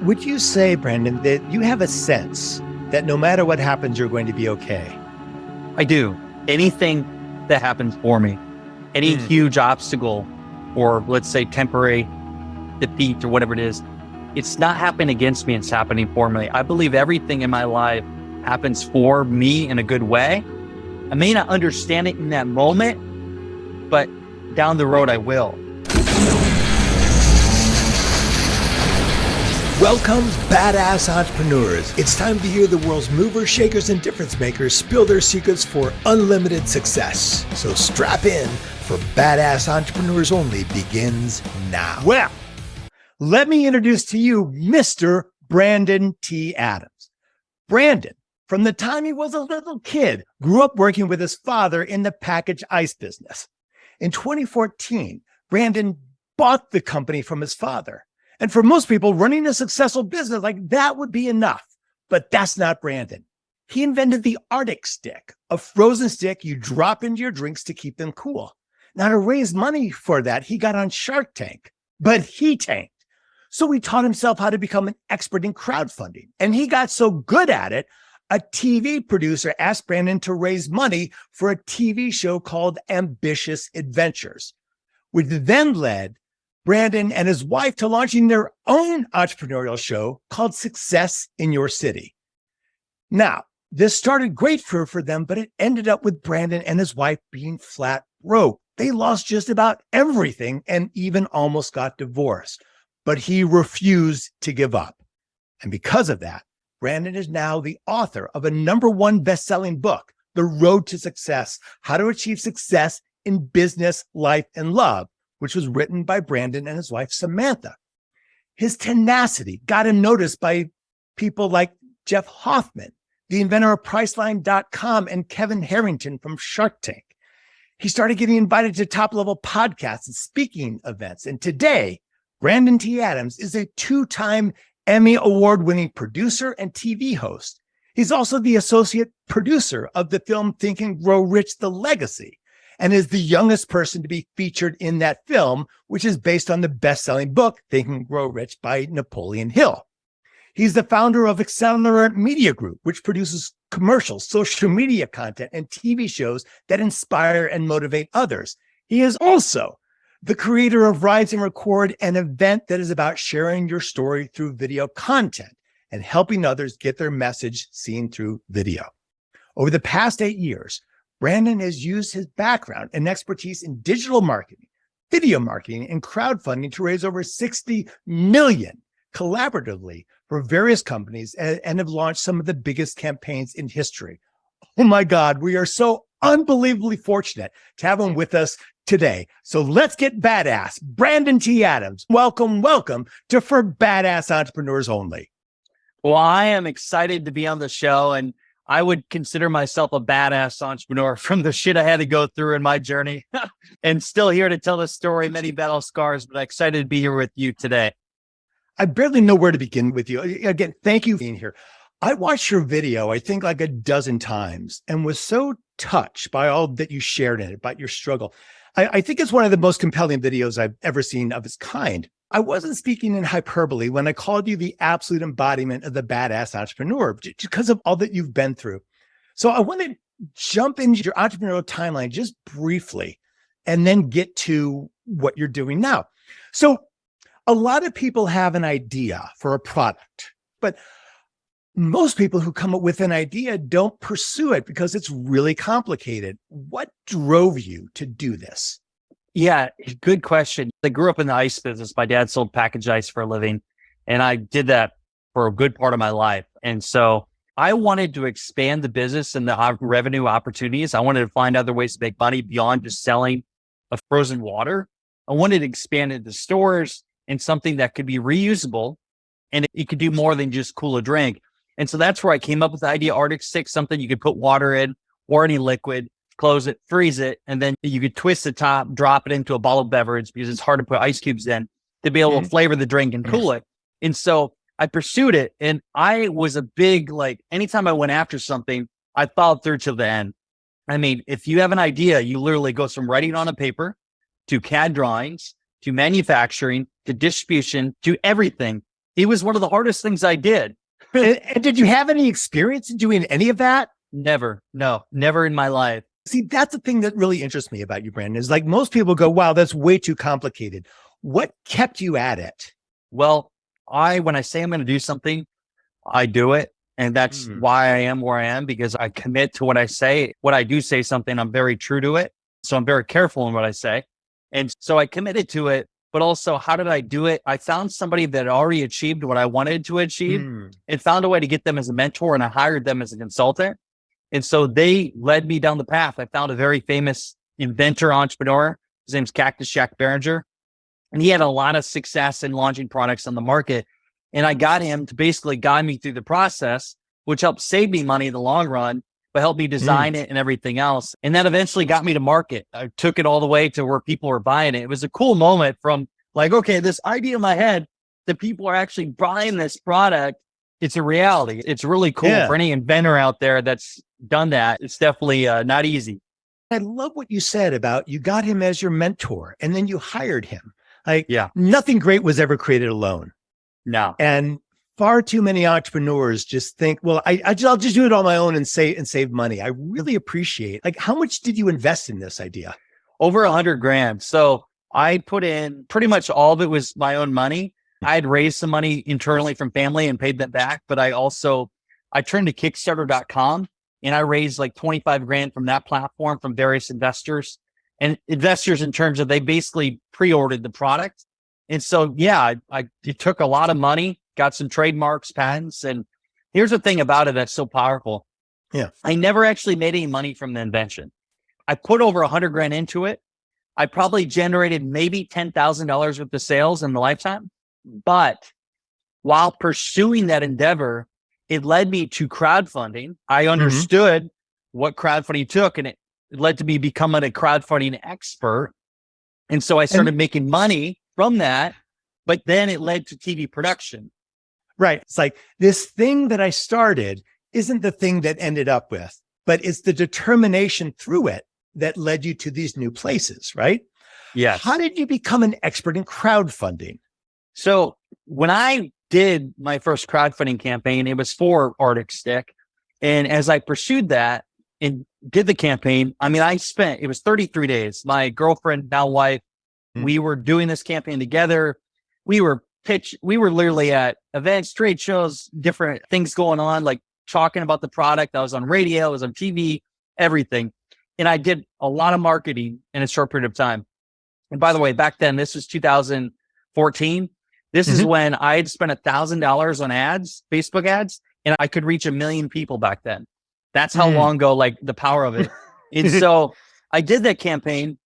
Would you say, Brandon, that you have a sense that no matter what happens, you're going to be okay? I do. Anything that happens for me, any huge obstacle or let's say temporary defeat or whatever it is, it's not happening against me, it's happening for me. I believe everything in my life happens for me in a good way. I may not understand it in that moment, but down the road I will. Welcome, badass entrepreneurs. It's time to hear the world's movers, shakers, and difference makers spill their secrets for unlimited success. So strap in, for Badass Entrepreneurs Only begins now. Well, let me introduce to you Mr. Brandon T. Adams. Brandon, from the time he was a little kid, grew up working with his father in the packaged ice business. In 2014, Brandon bought the company from his father. And for most people, running a successful business like that would be enough. But that's not Brandon. He invented the Arctic stick, a frozen stick you drop into your drinks to keep them cool. Now, to raise money for that, he got on Shark Tank, but he tanked. So he taught himself how to become an expert in crowdfunding. And he got so good at it, a TV producer asked Brandon to raise money for a TV show called Ambitious Adventures, which then led Brandon and his wife to launching their own entrepreneurial show called Success in Your City. Now, this started great for them, but it ended up with Brandon and his wife being flat broke. They lost just about everything and even almost got divorced, but he refused to give up. And because of that, Brandon is now the author of a #1 best-selling book, The Road to Success: How to Achieve Success in Business, Life, and Love, which was written by Brandon and his wife, Samantha. His tenacity got him noticed by people like Jeff Hoffman, the inventor of Priceline.com, and Kevin Harrington from Shark Tank. He started getting invited to top-level podcasts and speaking events. And today, Brandon T. Adams is a 2-time Emmy award-winning producer and TV host. He's also the associate producer of the film Think and Grow Rich: The Legacy, and is the youngest person to be featured in that film, which is based on the best-selling book, Think and Grow Rich by Napoleon Hill. He's the founder of Accelerate Media Group, which produces commercials, social media content, and TV shows that inspire and motivate others. He is also the creator of Rise and Record, an event that is about sharing your story through video content and helping others get their message seen through video. Over the past 8 years, Brandon has used his background and expertise in digital marketing, video marketing, and crowdfunding to raise over $60 million collaboratively for various companies and have launched some of the biggest campaigns in history. Oh my God, we are so unbelievably fortunate to have him with us today. So let's get badass. Brandon T. Adams, welcome to For Badass Entrepreneurs Only. Well, I am excited to be on the show, and I would consider myself a badass entrepreneur from the shit I had to go through in my journey and still here to tell the story, many battle scars, but I'm excited to be here with you today. I barely know where to begin with you. Again, thank you for being here. I watched your video, I think like a dozen times, and was so touched by all that you shared in it, about your struggle. I think it's one of the most compelling videos I've ever seen of its kind. I wasn't speaking in hyperbole when I called you the absolute embodiment of the badass entrepreneur, because of all that you've been through. So I want to jump into your entrepreneurial timeline just briefly, and then get to what you're doing now. So a lot of people have an idea for a product, but most people who come up with an idea don't pursue it because it's really complicated. What drove you to do this? Yeah, good question. I grew up in the ice business. My dad sold packaged ice for a living, and I did that for a good part of my life. And so I wanted to expand the business and the revenue opportunities. I wanted to find other ways to make money beyond just selling a frozen water. I wanted to expand into stores and something that could be reusable, and it could do more than just cool a drink. And so that's where I came up with the idea, Arctic Stick, something you could put water in or any liquid, close it, freeze it, and then you could twist the top, drop it into a bottled beverage because it's hard to put ice cubes in to be able to flavor the drink and cool it. And so I pursued it, and I was a big, anytime I went after something, I followed through to the end. I mean, if you have an idea, you literally go from writing on a paper to CAD drawings, to manufacturing, to distribution, to everything. It was one of the hardest things I did. And did you have any experience in doing any of that? Never. No, never in my life. See, that's the thing that really interests me about you, Brandon, is like most people go, wow, that's way too complicated. What kept you at it? Well, when I say I'm going to do something, I do it. And that's why I am where I am, because I commit to what I say. When I do say something, I'm very true to it. So I'm very careful in what I say. And so I committed to it. But also, how did I do it? I found somebody that had already achieved what I wanted to achieve and found a way to get them as a mentor, and I hired them as a consultant. And so they led me down the path. I found a very famous inventor, entrepreneur. His name's Cactus Jack Behringer. And he had a lot of success in launching products on the market. And I got him to basically guide me through the process, which helped save me money in the long run, but helped me design it and everything else. And that eventually got me to market. I took it all the way to where people were buying it. It was a cool moment from like, okay, this idea in my head that people are actually buying this product. It's a reality. It's really cool for any inventor out there that's done that. It's definitely not easy. I love what you said about you got him as your mentor and then you hired him. Like nothing great was ever created alone. No. And far too many entrepreneurs just think, well, I'll just do it on my own and save money. I really appreciate, like, how much did you invest in this idea? Over $100,000. So I put in pretty much all of it was my own money. I had raised some money internally from family and paid them back. But I turned to Kickstarter.com and I raised like 25 grand from that platform from various investors, and investors in terms of they basically pre-ordered the product. And so, it took a lot of money, got some trademarks, patents. And here's the thing about it that's so powerful. Yeah. I never actually made any money from the invention. I put over $100,000 into it. I probably generated maybe $10,000 worth of sales in the lifetime. But while pursuing that endeavor, it led me to crowdfunding. I understood what crowdfunding took, and it led to me becoming a crowdfunding expert. And so I started making money from that, but then it led to TV production. Right. It's like this thing that I started isn't the thing that ended up with, but it's the determination through it that led you to these new places, right? Yes. How did you become an expert in crowdfunding? So when I did my first crowdfunding campaign, it was for Arctic Stick. And as I pursued that and did the campaign, it was 33 days. My girlfriend, now wife, we were doing this campaign together. We were literally at events, trade shows, different things going on, like talking about the product. I was on radio, I was on TV, everything. And I did a lot of marketing in a short period of time. And by the way, back then, this was 2014. This is when I had spent $1,000 on ads, Facebook ads, and I could reach 1 million people back then. That's how long ago, like the power of it. And so I did that campaign.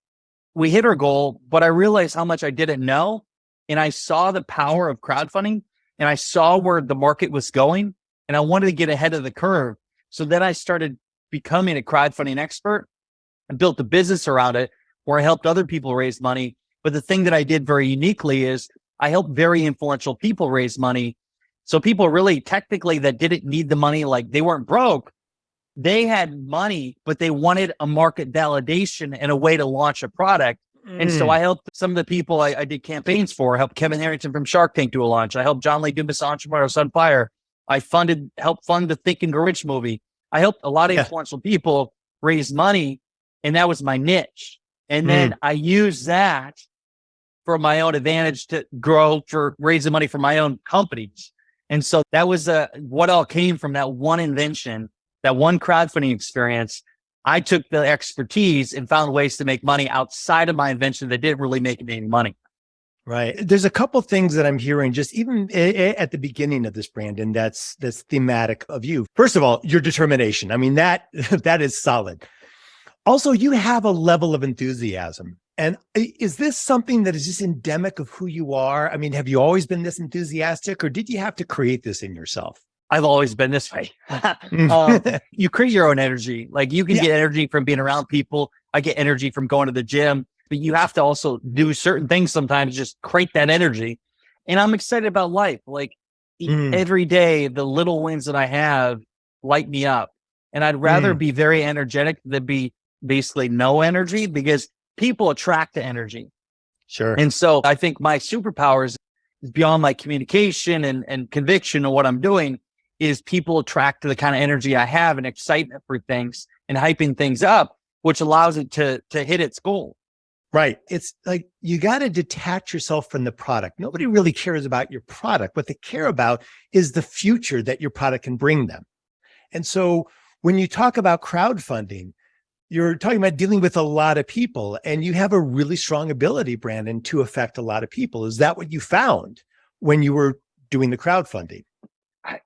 We hit our goal, but I realized how much I didn't know. And I saw the power of crowdfunding and I saw where the market was going and I wanted to get ahead of the curve. So then I started becoming a crowdfunding expert and built a business around it where I helped other people raise money. But the thing that I did very uniquely is I helped very influential people raise money. So people really technically that didn't need the money, like they weren't broke. They had money, but they wanted a market validation and a way to launch a product. And so I helped some of the people I did campaigns for. I helped Kevin Harrington from Shark Tank do a launch. I helped John Lee Dumas, Entrepreneurial on Fire. I helped fund the Think and Grow Rich movie. I helped a lot of influential people raise money, and that was my niche. And then I used that for my own advantage to grow for raising money for my own companies. And so that was what all came from that one invention, that one crowdfunding experience. I took the expertise and found ways to make money outside of my invention that didn't really make any money. Right. There's a couple things that I'm hearing just even at the beginning of this, Brandon, that's thematic of you. First of all, your determination. I mean, that is solid. Also, you have a level of enthusiasm. And is this something that is just endemic of who you are? I mean, have you always been this enthusiastic or did you have to create this in yourself? I've always been this way. You create your own energy. Like you can get energy from being around people. I get energy from going to the gym, but you have to also do certain things sometimes, just create that energy. And I'm excited about life. Like every day, the little wins that I have light me up. And I'd rather be very energetic than be basically no energy because people attract the energy. Sure. And so I think my superpowers beyond my communication and conviction of what I'm doing is people attract to the kind of energy I have and excitement for things and hyping things up, which allows it to hit its goal. Right. It's like you got to detach yourself from the product. Nobody really cares about your product. What they care about is the future that your product can bring them. And so when you talk about crowdfunding, you're talking about dealing with a lot of people, and you have a really strong ability, Brandon, to affect a lot of people. Is that what you found when you were doing the crowdfunding?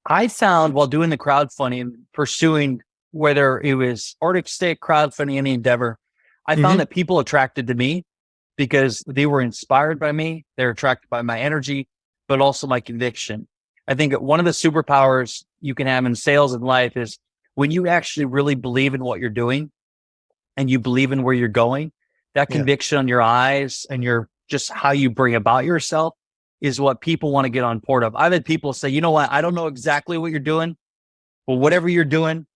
I found while doing the crowdfunding, pursuing whether it was Arctic Stick, crowdfunding, any endeavor, I found that people attracted to me because they were inspired by me. They're attracted by my energy, but also my conviction. I think one of the superpowers you can have in sales and life is when you actually really believe in what you're doing and you believe in where you're going, that conviction on your eyes and your just how you bring about yourself is what people want to get on board of. I've had people say, you know what? I don't know exactly what you're doing, but whatever you're doing,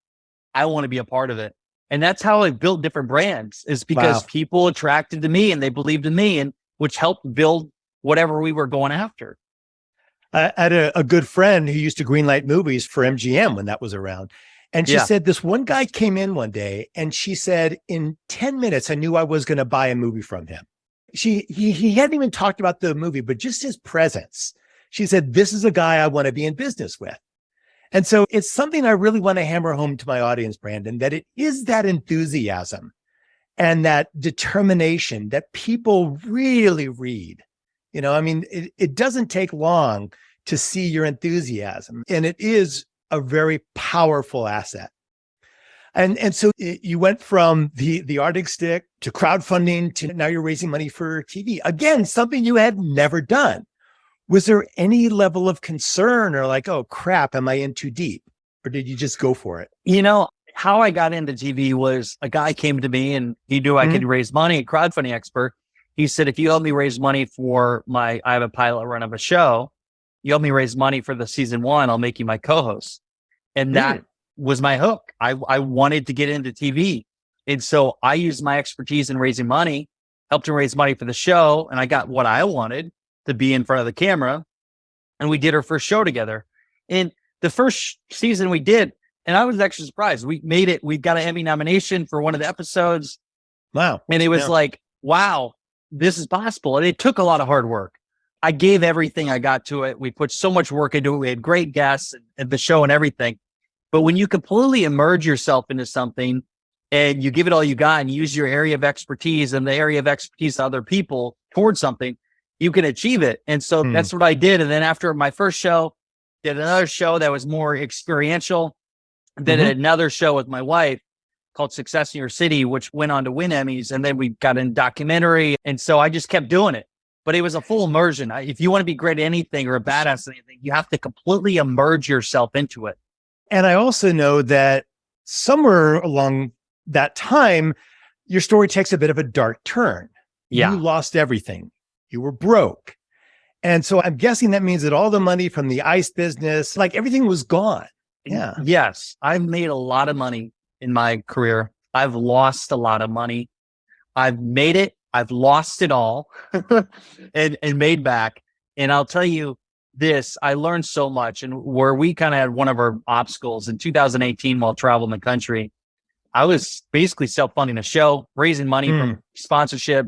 I want to be a part of it. And that's how I built different brands, is because people attracted to me and they believed in me, and which helped build whatever we were going after. I had a good friend who used to greenlight movies for MGM when that was around. And she said this one guy came in one day and she said, in 10 minutes, I knew I was going to buy a movie from him. He hadn't even talked about the movie, but just his presence. She said, this is a guy I want to be in business with. And so it's something I really want to hammer home to my audience, Brandon, that it is that enthusiasm and that determination that people really read. You know, I mean, it doesn't take long to see your enthusiasm, and it is a very powerful asset. And so you went from the Arctic Stick to crowdfunding to now you're raising money for TV. Again, something you had never done. Was there any level of concern or like, oh crap, am I in too deep? Or did you just go for it? You know, how I got into TV was a guy came to me and he knew I could raise money, a crowdfunding expert. He said, if you help me raise money for I have a pilot run of a show, you help me raise money for the season 1, I'll make you my co-host. And that was my hook. I wanted to get into TV. And so I used my expertise in raising money, helped him raise money for the show. And I got what I wanted, to be in front of the camera. And we did our first show together. And the first season we did, and I was actually surprised. We made it. We got an Emmy nomination for one of the episodes. Wow. And it was like, wow, this is possible. And it took a lot of hard work. I gave everything I got to it. We put so much work into it. We had great guests and the show and everything. But when you completely immerse yourself into something and you give it all you got and use your area of expertise and the area of expertise of other people towards something, you can achieve it. And so that's what I did. And then after my first show, did another show that was more experiential. Then another show with my wife called Success in Your City, which went on to win Emmys. And then we got in documentary. And so I just kept doing it. But it was a full immersion. If you want to be great at anything or a badass at anything, you have to completely immerse yourself into it. And I also know that somewhere along that time, your story takes a bit of a dark turn. Yeah. You lost everything. You were broke. And so I'm guessing that means that all the money from the ice business, like everything was gone. Yeah. Yes. I've made a lot of money in my career. I've lost a lot of money. I've made it. I've lost it all and made back. And I'll tell you this, I learned so much. And where we kind of had one of our obstacles in 2018 while traveling the country, I was basically self-funding a show, raising money from sponsorship,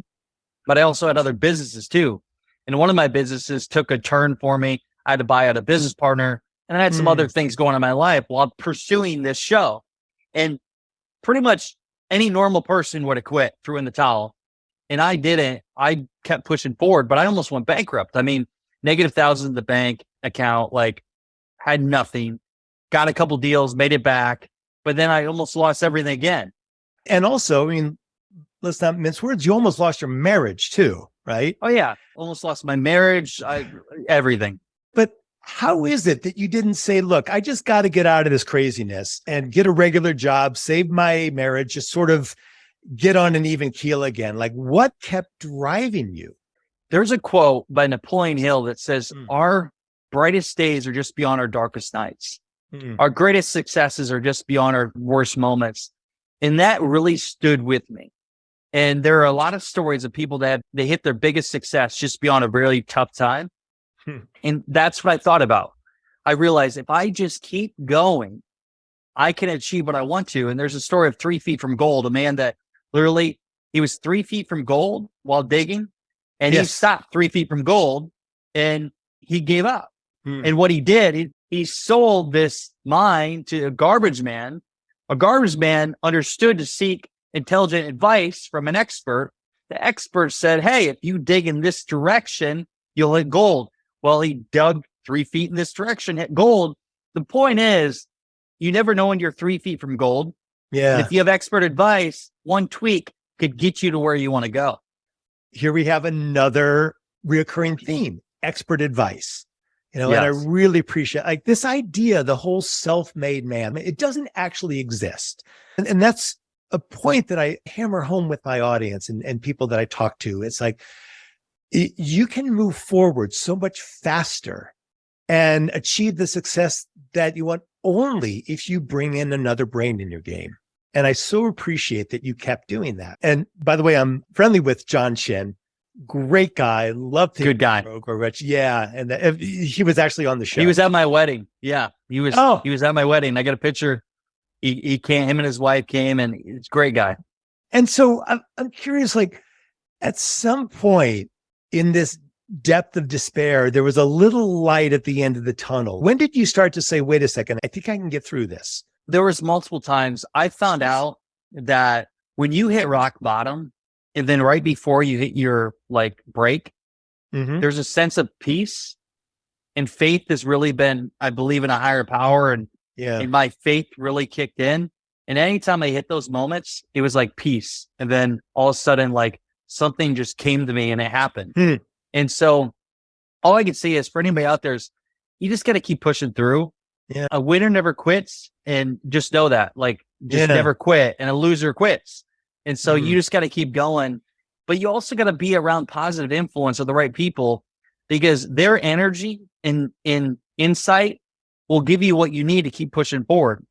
but I also had other businesses too. And one of my businesses took a turn for me. I had to buy out a business partner, and I had some other things going on in my life while pursuing this show. And pretty much any normal person would have quit, threw in the towel. And I didn't. I kept pushing forward, but I almost went bankrupt. I mean, negative thousands in the bank account, like had nothing, got a couple deals, made it back, but then I almost lost everything again. And also, I mean, let's not mince words. You almost lost your marriage too, right? Oh yeah. Almost lost my marriage, everything. But how is it that you didn't say, look, I just got to get out of this craziness and get a regular job, save my marriage, just sort of get on an even keel again? Like, what kept driving you? There's a quote by Napoleon Hill that says, our brightest days are just beyond our darkest nights. Our greatest successes are just beyond our worst moments. And that really stood with me. And there are a lot of stories of people that they hit their biggest success just beyond a really tough time. Hmm. And that's what I thought about. I realized if I just keep going, I can achieve what I want to. And there's a story of 3 feet from gold, a man that literally he was 3 feet from gold while digging, and he Yes. stopped 3 feet from gold and he gave up. Hmm. And what he did, he sold this mine to a garbage man. A garbage man understood to seek intelligent advice from an expert. The expert said, hey, if you dig in this direction, you'll hit gold. Well, he dug 3 feet in this direction, hit gold. The point is, you never know when you're 3 feet from gold. And Yeah. if you have expert advice, one tweak could get you to where you want to go. Here we have another recurring theme, expert advice. And I Yes. really appreciate like this idea, the whole self-made man, it doesn't actually exist. And that's a point that I hammer home with my audience and people that I talk to. It's like, you can move forward so much faster and achieve the success that you want only if you bring in another brain in your game. And I so appreciate that you kept doing that. And by the way, I'm friendly with John Shin. Great guy. Loved him. Good guy. Yeah. And he was actually on the show. He was at my wedding. Yeah. He was at my wedding. I got a picture. He came, him and his wife came, and he's a great guy. And so I'm curious, like at some point in this depth of despair, there was a little light at the end of the tunnel. When did you start to say, wait a second, I think I can get through this? There was multiple times I found out that when you hit rock bottom and then right before you hit your like break, there's a sense of peace and faith has really been, I believe in a higher power and my faith really kicked in. And anytime I hit those moments, it was like peace. And then all of a sudden, like something just came to me and it happened. And so all I can say is for anybody out there is you just got to keep pushing through. Yeah. A winner never quits, and just know that, like, just never quit, and a loser quits. And so you just got to keep going, but you also got to be around positive influence of the right people because their energy and insight will give you what you need to keep pushing forward.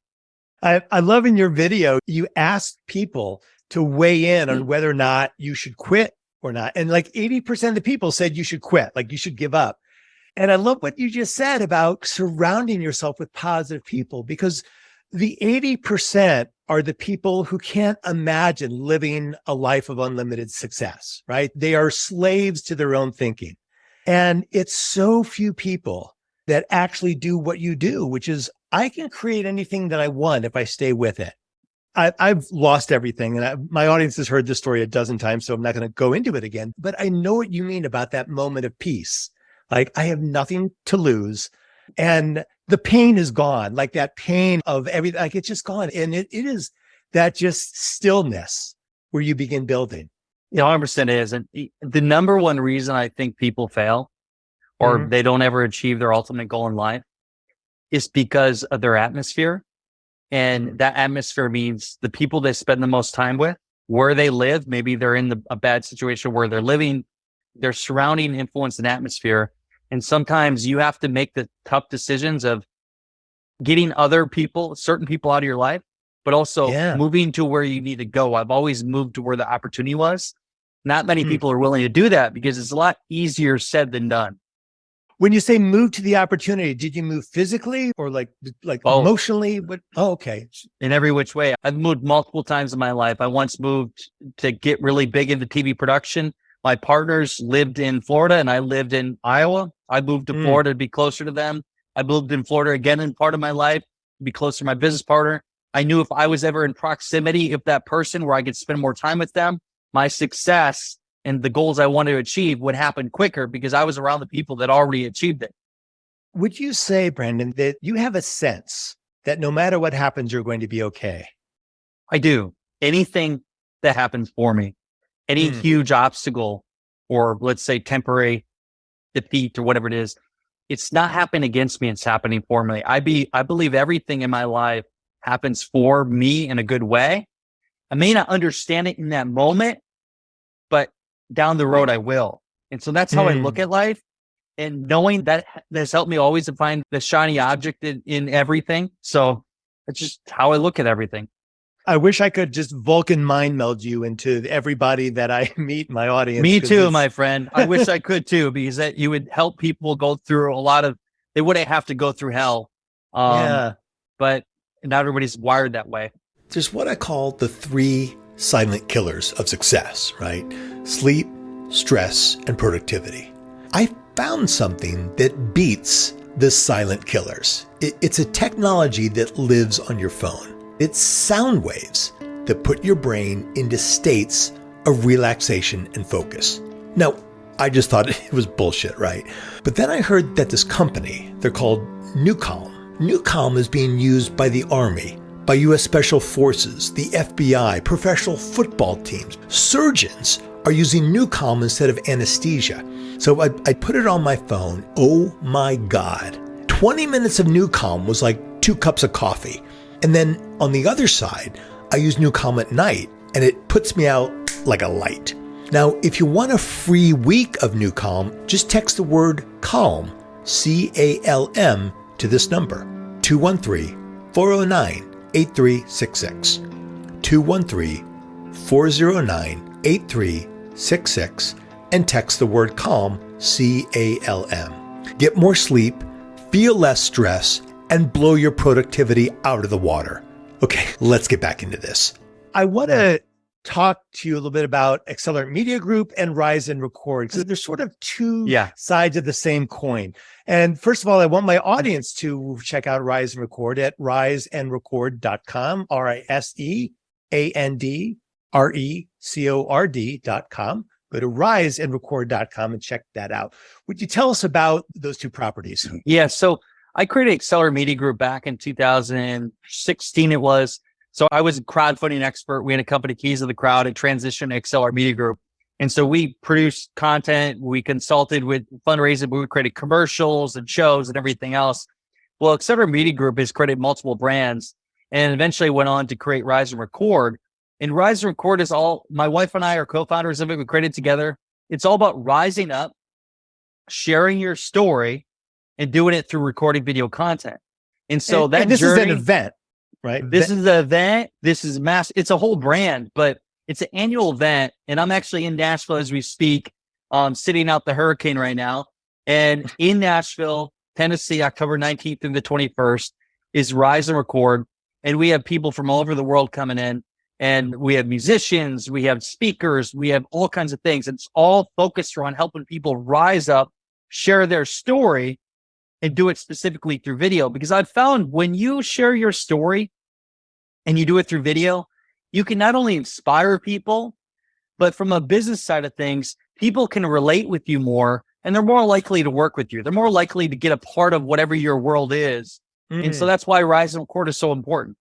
I love in your video, you asked people to weigh in on whether or not you should quit or not. And like 80% of the people said you should quit, like you should give up. And I love what you just said about surrounding yourself with positive people, because the 80% are the people who can't imagine living a life of unlimited success, right? They are slaves to their own thinking. And it's so few people that actually do what you do, which is I can create anything that I want if I stay with it. I've lost everything. And my audience has heard this story a dozen times, so I'm not going to go into it again. But I know what you mean about that moment of peace. Like I have nothing to lose and the pain is gone. Like that pain of everything, like it's just gone. And it is that just stillness where you begin building. Yeah, 100% is. And the number one reason I think people fail or they don't ever achieve their ultimate goal in life is because of their atmosphere. And that atmosphere means the people they spend the most time with, where they live. Maybe they're in a bad situation where they're living, their surrounding influence and atmosphere. And sometimes you have to make the tough decisions of getting other people, certain people out of your life, but also moving to where you need to go. I've always moved to where the opportunity was. Not many people are willing to do that because it's a lot easier said than done. When you say move to the opportunity, did you move physically or like emotionally? Okay. In every which way. I've moved multiple times in my life. I once moved to get really big into TV production. My partners lived in Florida and I lived in Iowa. I moved to Florida to be closer to them. I moved in Florida again in part of my life to be closer to my business partner. I knew if I was ever in proximity of that person where I could spend more time with them, my success and the goals I wanted to achieve would happen quicker because I was around the people that already achieved it. Would you say, Brandon, that you have a sense that no matter what happens, you're going to be okay? I do. Anything that happens for me, any huge obstacle or let's say temporary defeat or whatever it is, it's not happening against me. It's happening for me. I believe everything in my life happens for me in a good way. I may not understand it in that moment, but down the road I will. And so that's how I look at life. And knowing that has helped me always to find the shiny object in everything. So it's just how I look at everything. I wish I could just Vulcan mind meld you into everybody that I meet in my audience. Me too, my friend. I wish I could too, because that you would help people go through a lot of, they wouldn't have to go through hell. Yeah. But not everybody's wired that way. There's what I call the 3 silent killers of success, right? Sleep, stress, and productivity. I found something that beats the silent killers. It's a technology that lives on your phone. It's sound waves that put your brain into states of relaxation and focus. Now, I just thought it was bullshit, right? But then I heard that this company, they're called NewCalm. NewCalm is being used by the Army, by U.S. Special Forces, the FBI, professional football teams. Surgeons are using NewCalm instead of anesthesia. So I put it on my phone. Oh my God. 20 minutes of NewCalm was like 2 cups of coffee. And then on the other side, I use NewCalm at night and it puts me out like a light. Now, if you want a free week of NewCalm, just text the word CALM, C-A-L-M, to this number, 213-409-8366. 213-409-8366, and text the word CALM, C-A-L-M. Get more sleep, feel less stress, and blow your productivity out of the water. Okay, let's get back into this. I want to talk to you a little bit about Accelerate Media Group and Rise and Record, because they're sort of two sides of the same coin. And first of all, I want my audience to check out Rise and Record at riseandrecord.com, riseandrecord.com. Go to riseandrecord.com and check that out. Would you tell us about those 2 properties? Yeah, so I created Accelerate Media Group back in 2016, it was. So I was a crowdfunding expert. We had a company, Keys of the Crowd, and transitioned to Accelerate Media Group. And so we produced content, we consulted with fundraising, we created commercials and shows and everything else. Well, Accelerate Media Group has created multiple brands and eventually went on to create Rise and Record. And Rise and Record is all, my wife and I are co-founders of it. We created together. It's all about rising up, sharing your story, and doing it through recording video content. And so this is an event, right? This is an event. This is mass. It's a whole brand, but it's an annual event. And I'm actually in Nashville as we speak, sitting out the hurricane right now. And in Nashville, Tennessee, October 19th through the 21st is Rise and Record. And we have people from all over the world coming in. And we have musicians, we have speakers, we have all kinds of things. It's all focused on helping people rise up, share their story, and do it specifically through video. Because I've found when you share your story and you do it through video, you can not only inspire people, but from a business side of things, people can relate with you more and they're more likely to work with you. They're more likely to get a part of whatever your world is. And so that's why Rise and Record is so important.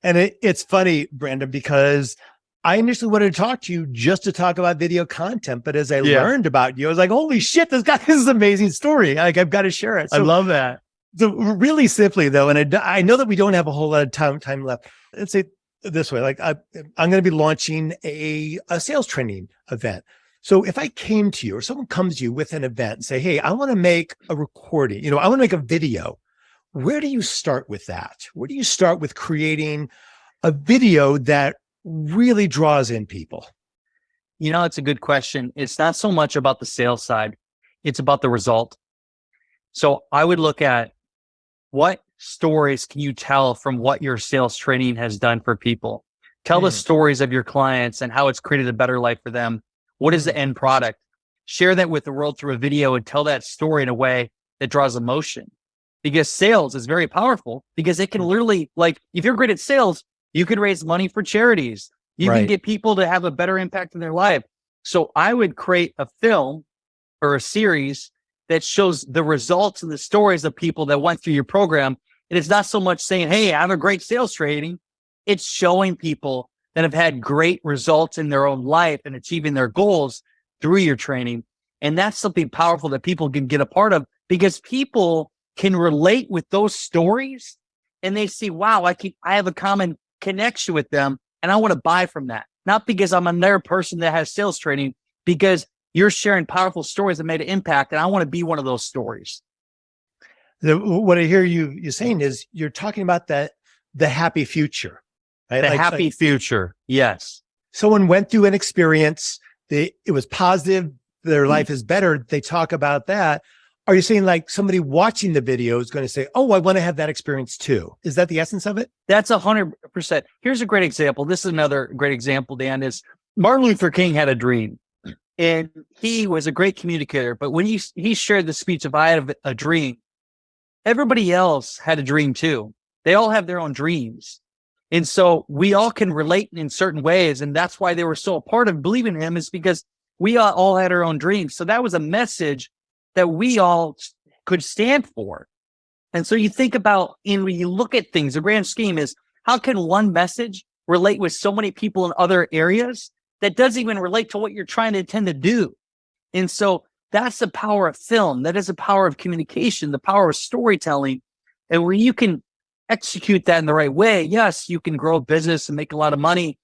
And it's funny, Brandon, because I initially wanted to talk to you just to talk about video content. But as I learned about you, I was like, holy shit, this is an amazing story. Like, I've got to share it. So, I love that. So really simply, though, and I know that we don't have a whole lot of time left. Let's say this way, like I'm going to be launching a sales training event. So if I came to you or someone comes to you with an event and say, hey, I want to make a recording, I want to make a video. Where do you start with that? Where do you start with creating a video that really draws in people? It's a good question. It's not so much about the sales side. It's about the result. So I would look at what stories can you tell from what your sales training has done for people? Tell the stories of your clients and how it's created a better life for them. What is the end product? Share that with the world through a video and tell that story in a way that draws emotion. Because sales is very powerful because it can literally, like, if you're great at sales, you can raise money for charities. You can get people to have a better impact in their life. So I would create a film or a series that shows the results and the stories of people that went through your program. And it's not so much saying, hey, I have a great sales training. It's showing people that have had great results in their own life and achieving their goals through your training. And that's something powerful that people can get a part of because people can relate with those stories and they see, wow, I have a common connection with them and I want to buy from that. Not because I'm another person that has sales training, because you're sharing powerful stories that made an impact and I want to be one of those stories. What I hear you saying is you're talking about the happy future, right? The happy future. Yes. Someone went through an experience, it was positive, their life is better. They talk about that. Are you saying like somebody watching the video is going to say, oh, I want to have that experience too? Is that the essence of it? That's 100%. Here's a great example. This is another great example, Dan, is Martin Luther King had a dream and he was a great communicator. But when he shared the speech of I have a dream, everybody else had a dream too. They all have their own dreams. And so we all can relate in certain ways. And that's why they were so a part of believing in him, is because we all had our own dreams. So that was a message that we all could stand for. And so you think about, and when you look at things, the grand scheme is, how can one message relate with so many people in other areas that doesn't even relate to what you're trying to intend to do? And so that's the power of film. That is the power of communication, the power of storytelling. And where you can execute that in the right way, yes, you can grow a business and make a lot of money,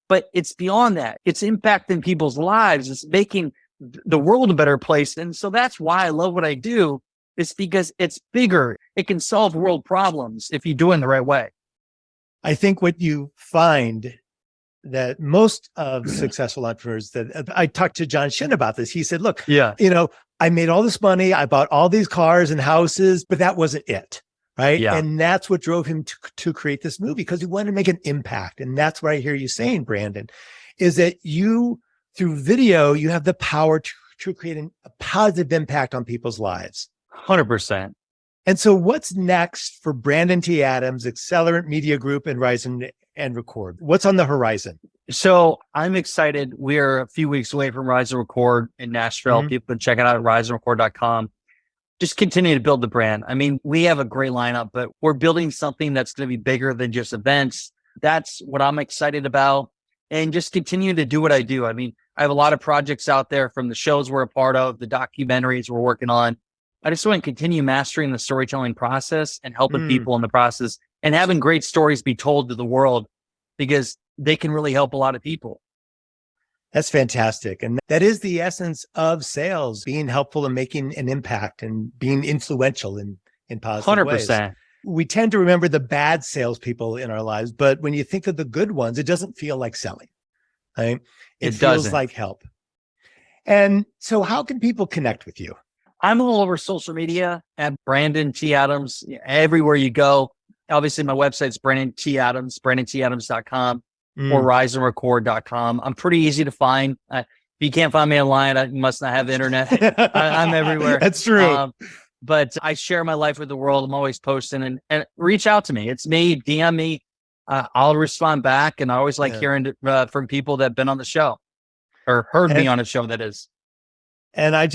but it's beyond that. It's impacting people's lives. It's making the world a better place. And so that's why I love what I do. It's because it's bigger. It can solve world problems if you do it in the right way. I think what you find that most of successful entrepreneurs, that I talked to John Shin about this. He said, look, I made all this money. I bought all these cars and houses, but that wasn't it. Right. Yeah. And that's what drove him to create this movie, because he wanted to make an impact. And that's what I hear you saying, Brandon, is that you, through video, you have the power to create a positive impact on people's lives. 100%. And so what's next for Brandon T. Adams, Accelerant Media Group, and Rise and Record? What's on the horizon? So I'm excited. We're a few weeks away from Rise and Record in Nashville. Mm-hmm. People can check it out at riseandrecord.com. Just continue to build the brand. I mean, we have a great lineup, but we're building something that's going to be bigger than just events. That's what I'm excited about. And just continue to do what I do. I mean, I have a lot of projects out there, from the shows we're a part of, the documentaries we're working on. I just want to continue mastering the storytelling process and helping people in the process, and having great stories be told to the world, because they can really help a lot of people. That's fantastic. And that is the essence of sales, being helpful and making an impact and being influential in positive 100%. ways. We tend to remember the bad salespeople in our lives, but when you think of the good ones, it doesn't feel like selling, right? It feels like help. And so how can people connect with you? I'm all over social media at Brandon T. Adams. Everywhere you go. Obviously, my website's Brandon T. Adams, brandonTadams.com. or riseandrecord.com. I'm pretty easy to find. If you can't find me online, you must not have the internet. I'm everywhere. That's true. But I share my life with the world. I'm always posting, and reach out to me. It's me, DM me. I'll respond back. And I always like hearing from people that have been on the show or heard me on a show, that is. And I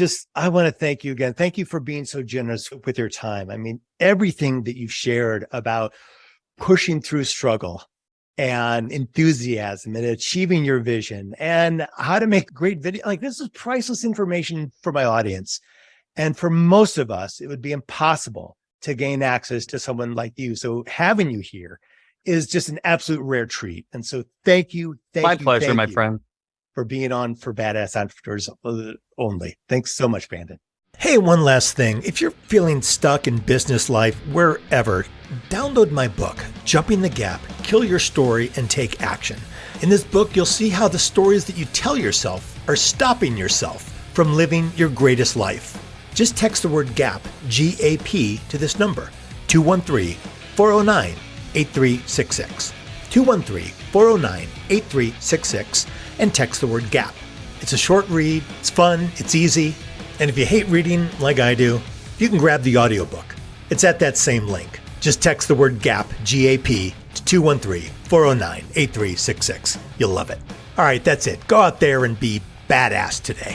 want to thank you again. Thank you for being so generous with your time. I mean, everything that you've shared about pushing through struggle and enthusiasm and achieving your vision and how to make great video. Like, this is priceless information for my audience. And for most of us, it would be impossible to gain access to someone like you. So having you here is just an absolute rare treat. And so thank you. My pleasure, my friend, for being on for Badass Entrepreneurs Only. Thanks so much, Brandon. Hey, one last thing. If you're feeling stuck in business life, wherever, download my book, Jumping the Gap, Kill Your Story and Take Action. In this book, you'll see how the stories that you tell yourself are stopping yourself from living your greatest life. Just text the word GAP, G-A-P, to this number, 213-409-8366. 213-409-8366, and text the word GAP. It's a short read, it's fun, it's easy. And if you hate reading like I do, you can grab the audiobook. It's at that same link. Just text the word GAP, G-A-P, to 213-409-8366. You'll love it. All right, that's it. Go out there and be badass today.